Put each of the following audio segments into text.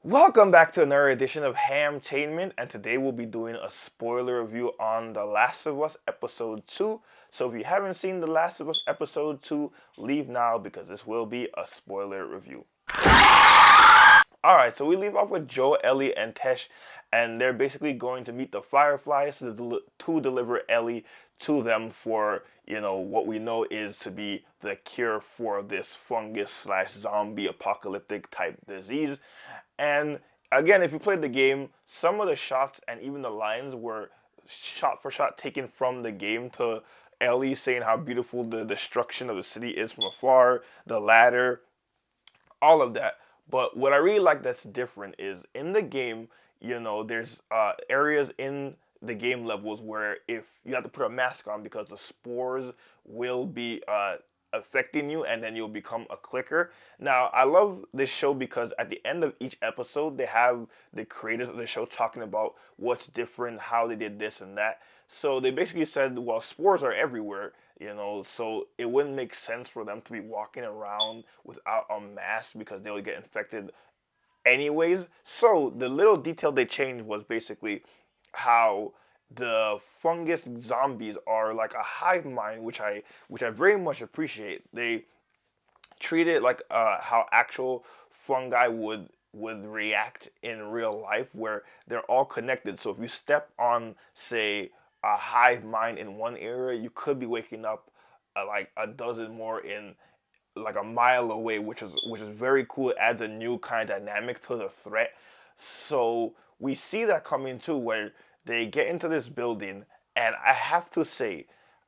Welcome back to another edition of Hamtainment, and today we'll be doing a spoiler review on The Last of Us Episode 2. So if you haven't seen The Last of Us Episode 2, leave now because this will be a spoiler review. Alright, so we leave off with Joe, Ellie, and Tesh, and they're basically going to meet the Fireflies to deliver Ellie to them for, what we know is to be the cure for this fungus slash zombie apocalyptic type disease. And again, if you played the game, some of the shots and even the lines were shot for shot taken from the game to Ellie saying how beautiful the destruction of the city is from afar, the ladder, all of that. But what I really like that's different is in the game, there's areas in the game levels where if you have to put a mask on because the spores will be affecting you and then you'll become a clicker. Now, I love this show because at the end of each episode, they have the creators of the show talking about what's different, how they did this and that. So they basically said, well, spores are everywhere, so it wouldn't make sense for them to be walking around without a mask because they would get infected anyways. So the little detail they changed was basically how the fungus zombies are like a hive mind, which I very much appreciate. They treat it like how actual fungi would react in real life, where they're all connected. So if you step on, say, a hive mind in one area, you could be waking up like a dozen more in like a mile away, which is very cool. It adds a new kind of dynamic to the threat. So we see that coming too, where they get into this building, and I have to say,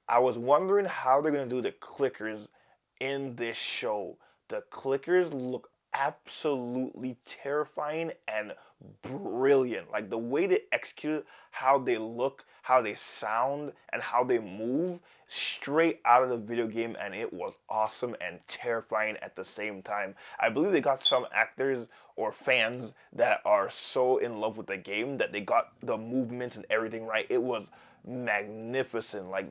I was wondering how they're gonna do the clickers in this show. The clickers look absolutely terrifying and brilliant. Like the way they execute, how they look, how they sound, and how they move, straight out of the video game, and it was awesome and terrifying at the same time. I believe they got some actors or fans that are so in love with the game that they got the movements and everything right. It was magnificent. Like,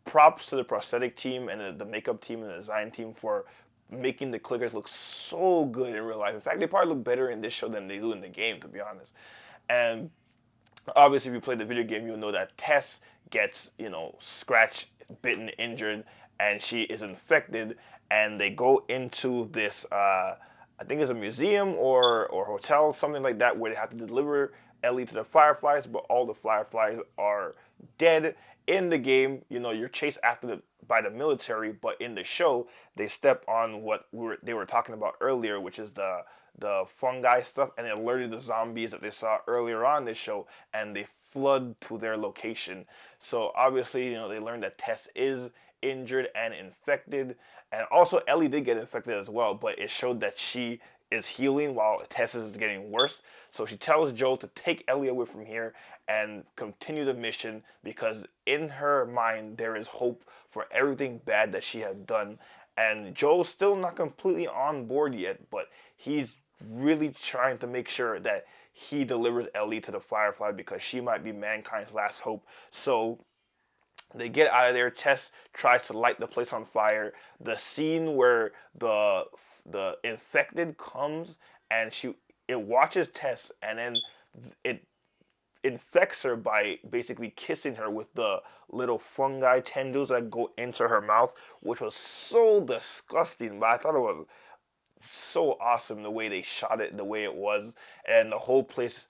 props to the prosthetic team and the makeup team and the design team for making the clickers look so good in real life. In fact, they probably look better in this show than they do in the game, to be honest. And obviously, if you play the video game, you'll know that Tess gets, scratched, bitten, injured, and she is infected. And they go into this, I think it's a museum or hotel, something like that, where they have to deliver Ellie to the Fireflies, but all the Fireflies are dead. In the game, you're chased after by the military, but in the show, they step on what they were talking about earlier, which is the fungi stuff, and it alerted the zombies that they saw earlier on this show, and they flood to their location. So obviously, they learned that Tess is injured and infected, and also Ellie did get infected as well, but it showed that she is healing while Tess is getting worse. So she tells Joel to take Ellie away from here and continue the mission because in her mind there is hope for everything bad that she had done. And Joel's still not completely on board yet, but he's really trying to make sure that he delivers Ellie to the Firefly because she might be mankind's last hope. So they get out of there. Tess tries to light the place on fire. The scene where the infected comes and it watches Tess and then it infects her by basically kissing her with the little fungi tendrils that go into her mouth, which was so disgusting. But I thought it was so awesome the way they shot it, the way it was, and the whole place,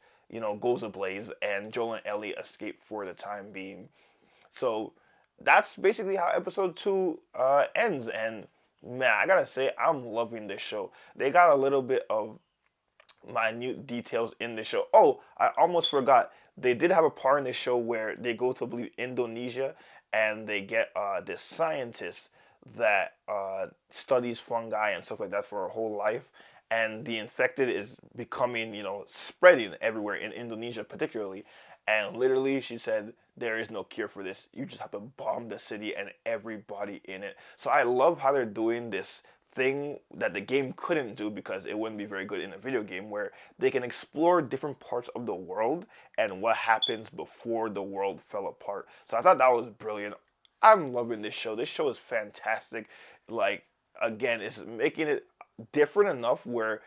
goes ablaze, and Joel and Ellie escape for the time being. So that's basically how episode 2 ends. And man, I gotta say, I'm loving this show. They got a little bit of minute details in the show. Oh, I almost forgot. They did have a part in the show where they go to, I believe, Indonesia, and they get this scientist that studies fungi and stuff like that for her whole life. And the infected is becoming, spreading everywhere in Indonesia, particularly. And literally, she said, there is no cure for this. You just have to bomb the city and everybody in it. So I love how they're doing this thing that the game couldn't do because it wouldn't be very good in a video game, where they can explore different parts of the world and what happens before the world fell apart. So I thought that was brilliant. I'm loving this show. This show is fantastic. Like, again, it's making it different enough where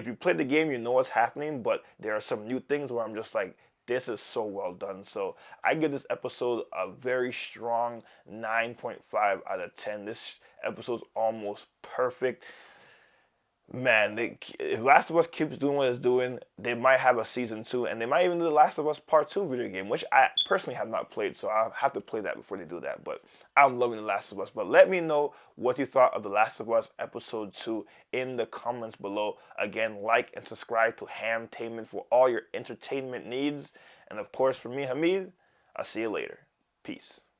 if you play the game, you know what's happening, but there are some new things where I'm just like, this is so well done. So I give this episode a very strong 9.5 out of 10. This episode's almost perfect. Man, if Last of Us keeps doing what it's doing, they might have a season 2, and they might even do the Last of Us Part 2 video game, which I personally have not played, so I'll have to play that before they do that. But I'm loving the Last of Us. But let me know what you thought of the Last of Us Episode 2 in the comments below. Again, like and subscribe to Hamtainment for all your entertainment needs. And of course, for me, Hamid, I'll see you later. Peace.